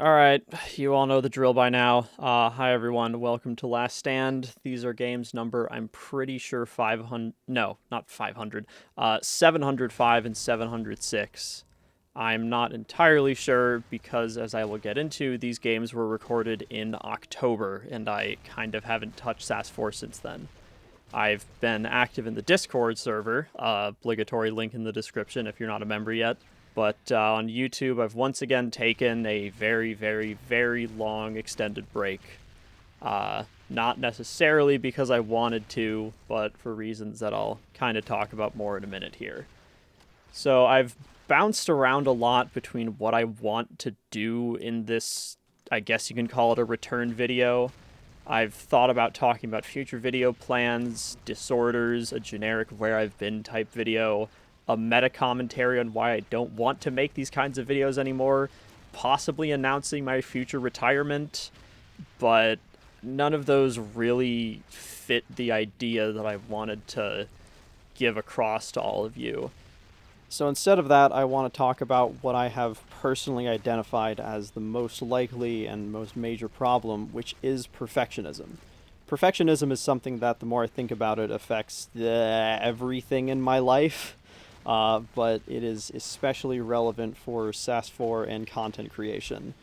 Alright, you all know the drill by now. Hi everyone, welcome to Last Stand. These are games number, I'm pretty sure 500, no, not 500, 705 and 706. I'm not entirely sure because, as I will get into, these games were recorded in October, and I kind of haven't touched SAS4 since then. I've been active in the Discord server, obligatory link in the description if you're not a member yet. But on YouTube, I've once again taken a very, very, very long extended break. Not necessarily because I wanted to, but for reasons that I'll kind of talk about more in a minute here. So I've bounced around a lot between what I want to do in this, I guess you can call it a return video. I've thought about talking about future video plans, disorders, a generic where I've been type video, a meta commentary on why I don't want to make these kinds of videos anymore, possibly announcing my future retirement, but none of those really fit the idea that I wanted to give across to all of you. So instead of that, I want to talk about what I have personally identified as the most likely and most major problem, which is perfectionism. Perfectionism is something that, the more I think about it, affects everything in my life, but it is especially relevant for SAS4 and content creation.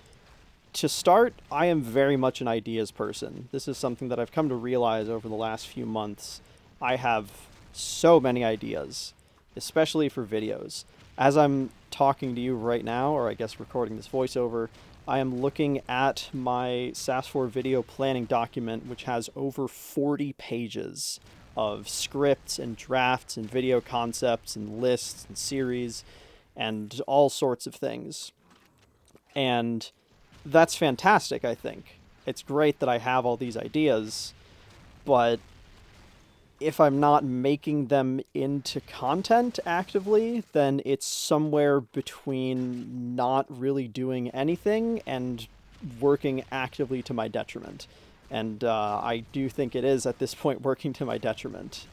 To start, I am very much an ideas person. This is something that I've come to realize over the last few months. I have so many ideas, especially for videos. As I'm talking to you right now, or I guess recording this voiceover, I am looking at my SAS4 video planning document, which has over 40 pages of scripts and drafts and video concepts and lists and series and all sorts of things. And that's fantastic, I think. It's great that I have all these ideas, but if I'm not making them into content actively, then it's somewhere between not really doing anything and working actively to my detriment. And I do think it is, at this point, working to my detriment.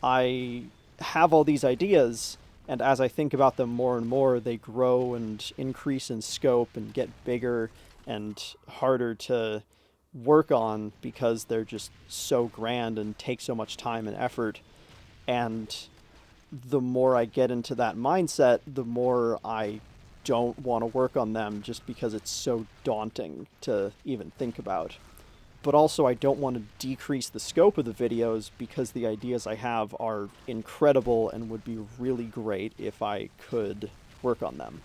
I have all these ideas, and as I think about them more and more, they grow and increase in scope and get bigger and harder to work on because they're just so grand and take so much time and effort. And the more I get into that mindset, the more I don't want to work on them just because it's so daunting to even think about. But also I don't want to decrease the scope of the videos because the ideas I have are incredible and would be really great if I could work on them.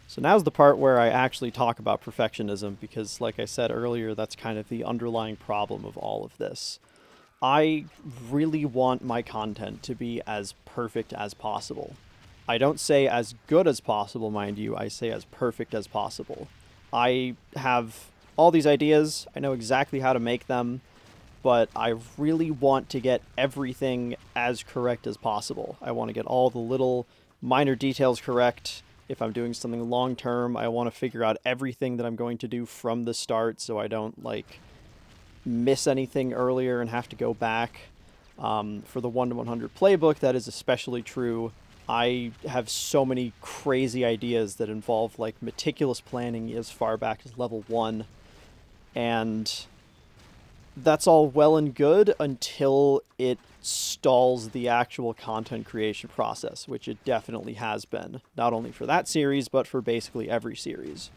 So now's the part where I actually talk about perfectionism because, like I said earlier, that's kind of the underlying problem of all of this. I really want my content to be as perfect as possible. I don't say as good as possible, mind you, I say as perfect as possible. I have all these ideas, I know exactly how to make them, but I really want to get everything as correct as possible. I want to get all the little minor details correct. If I'm doing something long term, I want to figure out everything that I'm going to do from the start so I don't miss anything earlier and have to go back. For the 1 to 100 playbook, that is especially true. I have so many crazy ideas that involve meticulous planning as far back as level 1, and that's all well and good until it stalls the actual content creation process, which it definitely has been, not only for that series, but for basically every series.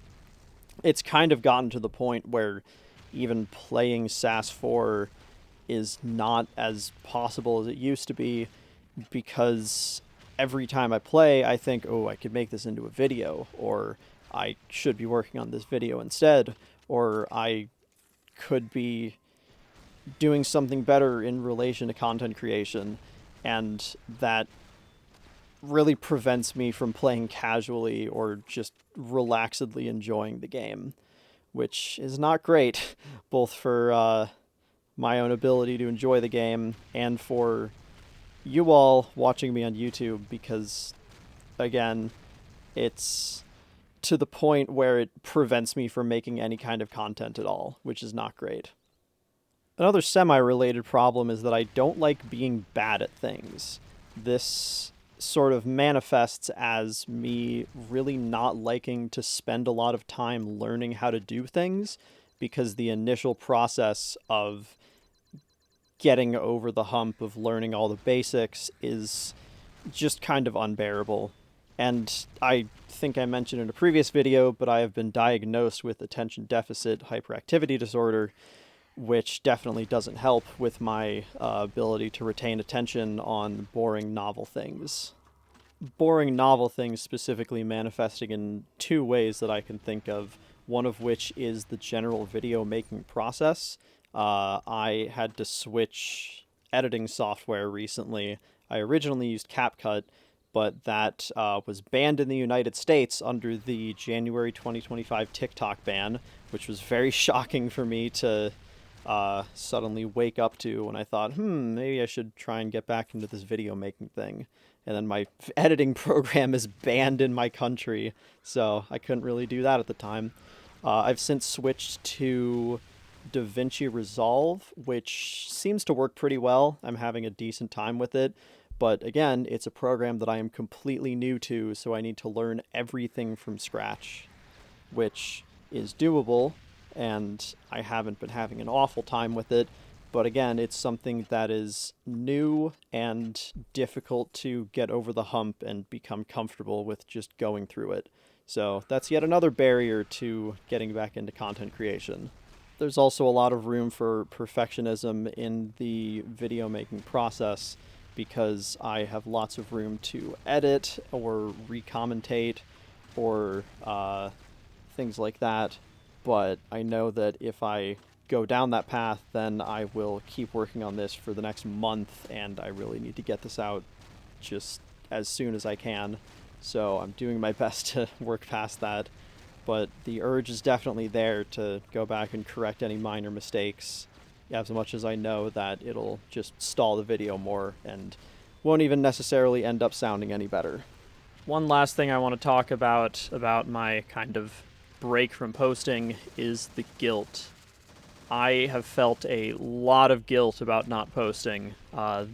It's kind of gotten to the point where even playing SAS4 is not as possible as it used to be, because every time I play, I think, oh, I could make this into a video, or I should be working on this video instead, or I could be doing something better in relation to content creation, and that really prevents me from playing casually or just relaxedly enjoying the game, which is not great, both for my own ability to enjoy the game and for you all watching me on YouTube, because, again, it's to the point where it prevents me from making any kind of content at all, which is not great. Another semi-related problem is that I don't like being bad at things. This sort of manifests as me really not liking to spend a lot of time learning how to do things, because the initial process of getting over the hump of learning all the basics is just kind of unbearable. And I think I mentioned in a previous video, but I have been diagnosed with attention deficit hyperactivity disorder, which definitely doesn't help with my ability to retain attention on boring novel things. Boring novel things specifically manifesting in two ways that I can think of, one of which is the general video making process. I had to switch editing software recently. I originally used CapCut, but that was banned in the United States under the January 2025 TikTok ban, which was very shocking for me to suddenly wake up to when I thought, maybe I should try and get back into this video making thing. And then my editing program is banned in my country, so I couldn't really do that at the time. I've since switched to DaVinci Resolve, which seems to work pretty well. I'm having a decent time with it. But again, it's a program that I am completely new to, so I need to learn everything from scratch, which is doable, and I haven't been having an awful time with it. But again, it's something that is new and difficult to get over the hump and become comfortable with just going through it. So that's yet another barrier to getting back into content creation. There's also a lot of room for perfectionism in the video making process, because I have lots of room to edit or recommentate or things like that. But I know that if I go down that path, then I will keep working on this for the next month, and I really need to get this out just as soon as I can. So I'm doing my best to work past that. But the urge is definitely there to go back and correct any minor mistakes, as much as I know that it'll just stall the video more and won't even necessarily end up sounding any better. One last thing I want to talk about my kind of break from posting is the guilt. I have felt a lot of guilt about not posting,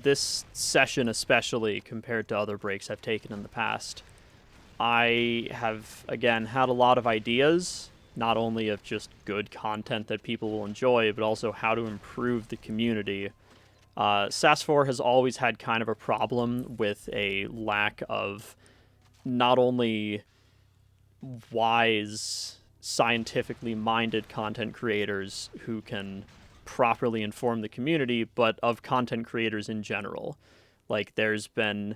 this session especially compared to other breaks I've taken in the past. I have, again, had a lot of ideas, not only of just good content that people will enjoy, but also how to improve the community. SAS4 has always had kind of a problem with a lack of not only wise, scientifically minded content creators who can properly inform the community, but of content creators in general. Like, there's been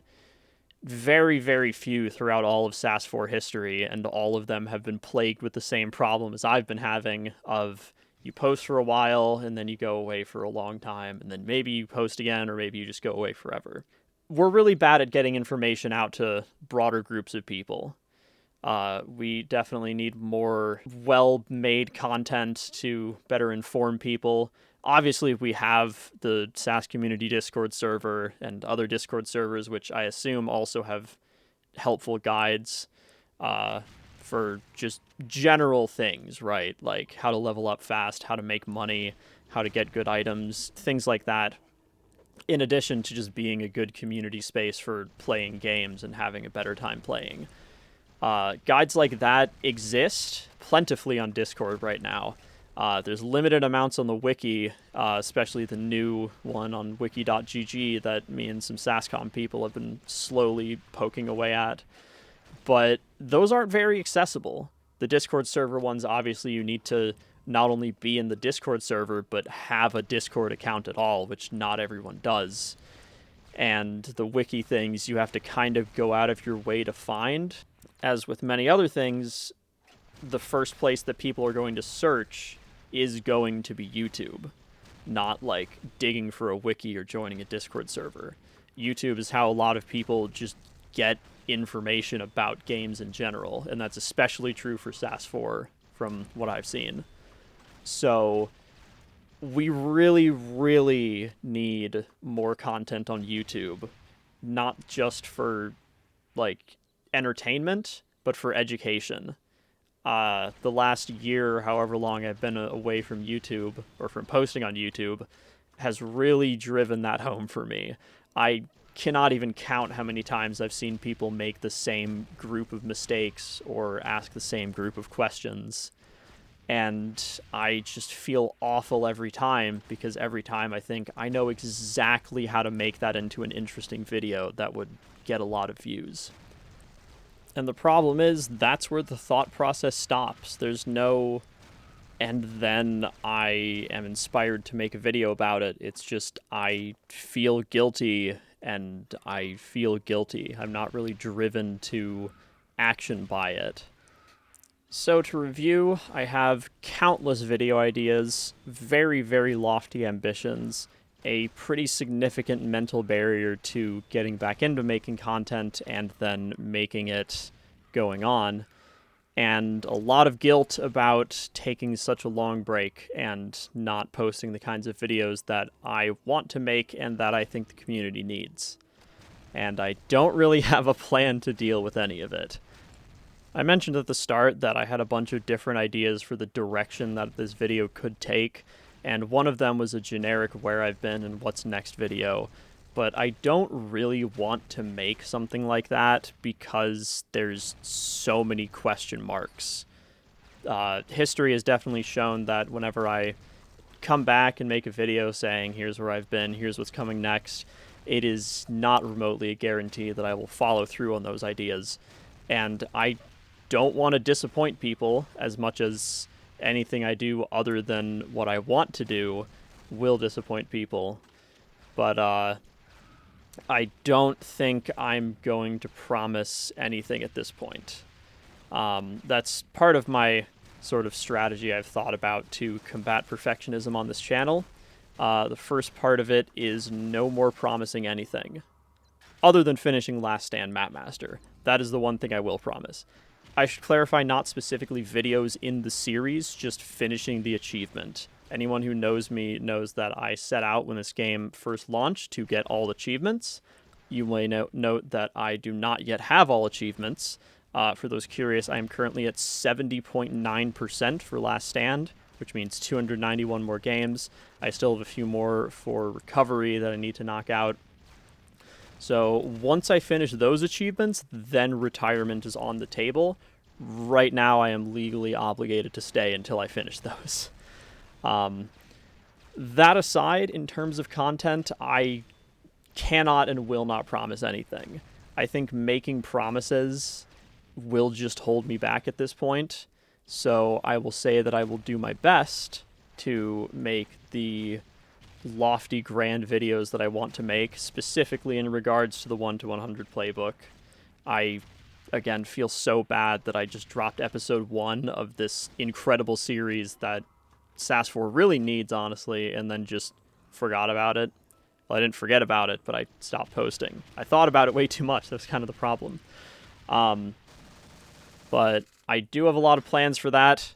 very, very few throughout all of SAS4 history, and all of them have been plagued with the same problem as I've been having of you post for a while, and then you go away for a long time, and then maybe you post again, or maybe you just go away forever. We're really bad at getting information out to broader groups of people. We definitely need more well-made content to better inform people. Obviously, we have the SAS Community Discord server and other Discord servers, which I assume also have helpful guides for just general things, right? Like how to level up fast, how to make money, how to get good items, things like that. In addition to just being a good community space for playing games and having a better time playing. Guides like that exist plentifully on Discord right now. There's limited amounts on the wiki, especially the new one on wiki.gg that me and some SASCOM people have been slowly poking away at. But those aren't very accessible. The Discord server ones, obviously, you need to not only be in the Discord server, but have a Discord account at all, which not everyone does. And the wiki things, you have to kind of go out of your way to find. As with many other things, the first place that people are going to search is going to be YouTube, not like digging for a wiki or joining a Discord server. YouTube is how a lot of people just get information about games in general, and that's especially true for SAS4 from what I've seen. So we really, really need more content on YouTube, not just for like entertainment, but for education. The last year, however long I've been away from YouTube or from posting on YouTube, has really driven that home for me. I cannot even count how many times I've seen people make the same group of mistakes or ask the same group of questions. And I just feel awful every time, because every time I think I know exactly how to make that into an interesting video that would get a lot of views. And the problem is, that's where the thought process stops. There's no, and then I am inspired to make a video about it. It's just, I feel guilty, and I feel guilty. I'm not really driven to action by it. So to review, I have countless video ideas, very, very lofty ambitions, a pretty significant mental barrier to getting back into making content and then making it going on, and a lot of guilt about taking such a long break and not posting the kinds of videos that I want to make and that I think the community needs. And I don't really have a plan to deal with any of it. I mentioned at the start that I had a bunch of different ideas for the direction that this video could take, and one of them was a generic where I've been and what's next video, but I don't really want to make something like that because there's so many question marks. History has definitely shown that whenever I come back and make a video saying, here's where I've been, here's what's coming next, it is not remotely a guarantee that I will follow through on those ideas. And I don't want to disappoint people as much as anything I do other than what I want to do will disappoint people. But I don't think I'm going to promise anything at this point. That's part of my sort of strategy I've thought about to combat perfectionism on this channel. The first part of it is no more promising anything, other than finishing Last Stand Map Master. That is the one thing I will promise. I should clarify, not specifically videos in the series, just finishing the achievement. Anyone who knows me knows that I set out when this game first launched to get all achievements. You may note that I do not yet have all achievements. For those curious, I am currently at 70.9% for Last Stand, which means 291 more games. I still have a few more for recovery that I need to knock out. So once I finish those achievements, then retirement is on the table. Right now, I am legally obligated to stay until I finish those. That aside, in terms of content, I cannot and will not promise anything. I think making promises will just hold me back at this point. So I will say that I will do my best to make the lofty, grand videos that I want to make, specifically in regards to the 1 to 100 playbook. I, again, feel so bad that I just dropped episode 1 of this incredible series that SAS 4 really needs, honestly, and then just forgot about it. Well, I didn't forget about it, but I stopped posting. I thought about it way too much. That's kind of the problem. But I do have a lot of plans for that.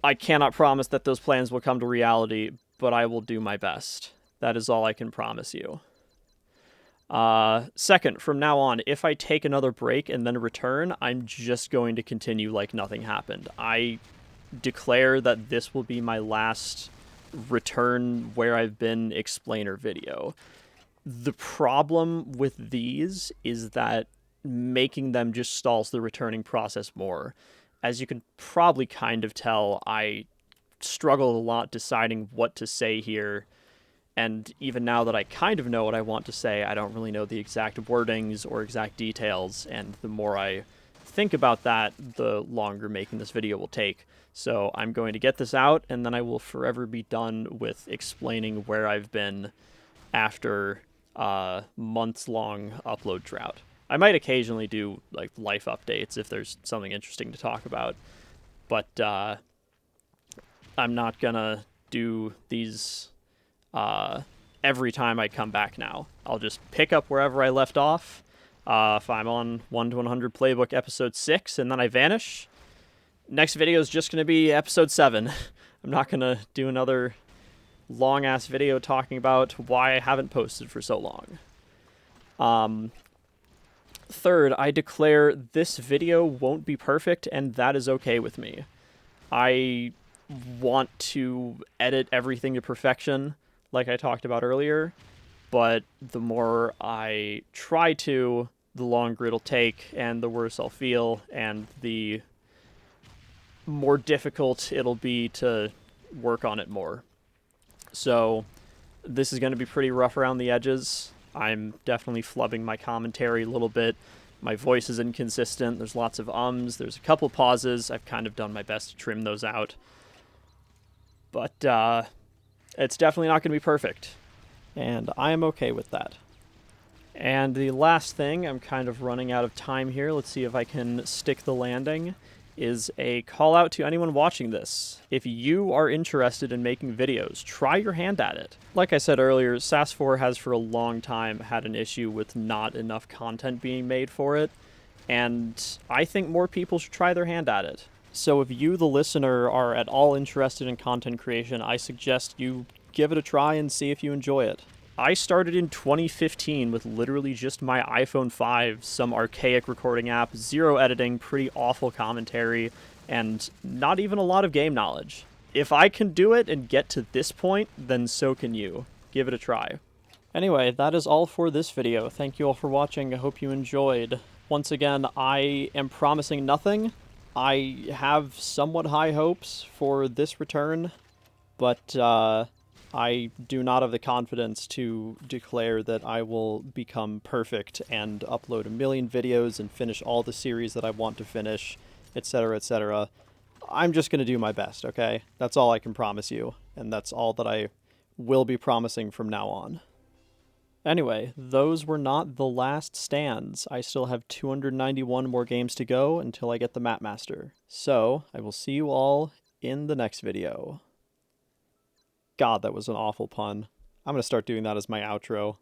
I cannot promise that those plans will come to reality, but I will do my best. That is all I can promise you. Second, from now on, if I take another break and then return, I'm just going to continue like nothing happened. I declare that this will be my last return where I've been explainer video. The problem with these is that making them just stalls the returning process more. As you can probably kind of tell, I struggled a lot deciding what to say here, and even now that I kind of know what I want to say, I don't really know the exact wordings or exact details, and the more I think about that, the longer making this video will take. So I'm going to get this out, and then I will forever be done with explaining where I've been after a months-long upload drought. I might occasionally do like life updates if there's something interesting to talk about, but I'm not gonna do these every time I come back now. I'll just pick up wherever I left off. If I'm on 1 to 100 playbook episode 6 and then I vanish, next video is just gonna be episode 7. I'm not gonna do another long-ass video talking about why I haven't posted for so long. Third, I declare this video won't be perfect, and that is okay with me. I want to edit everything to perfection, like I talked about earlier, but the more I try to, the longer it'll take, and the worse I'll feel, and the more difficult it'll be to work on it more. So this is going to be pretty rough around the edges. I'm definitely flubbing my commentary a little bit. My voice is inconsistent. There's lots of ums. There's a couple pauses. I've kind of done my best to trim those out. But it's definitely not going to be perfect. And I am okay with that. And the last thing, I'm kind of running out of time here. Let's see if I can stick the landing, is a call out to anyone watching this. If you are interested in making videos, try your hand at it. Like I said earlier, SAS 4 has for a long time had an issue with not enough content being made for it, and I think more people should try their hand at it. So if you, the listener, are at all interested in content creation, I suggest you give it a try and see if you enjoy it. I started in 2015 with literally just my iPhone 5, some archaic recording app, zero editing, pretty awful commentary, and not even a lot of game knowledge. If I can do it and get to this point, then so can you. Give it a try. Anyway, that is all for this video. Thank you all for watching. I hope you enjoyed. Once again, I am promising nothing. I have somewhat high hopes for this return, but I do not have the confidence to declare that I will become perfect and upload a million videos and finish all the series that I want to finish, etc., etc. I'm just going to do my best, okay? That's all I can promise you, and that's all that I will be promising from now on. Anyway, those were not the last stands. I still have 291 more games to go until I get the Map Master. So, I will see you all in the next video. God, that was an awful pun. I'm going to start doing that as my outro.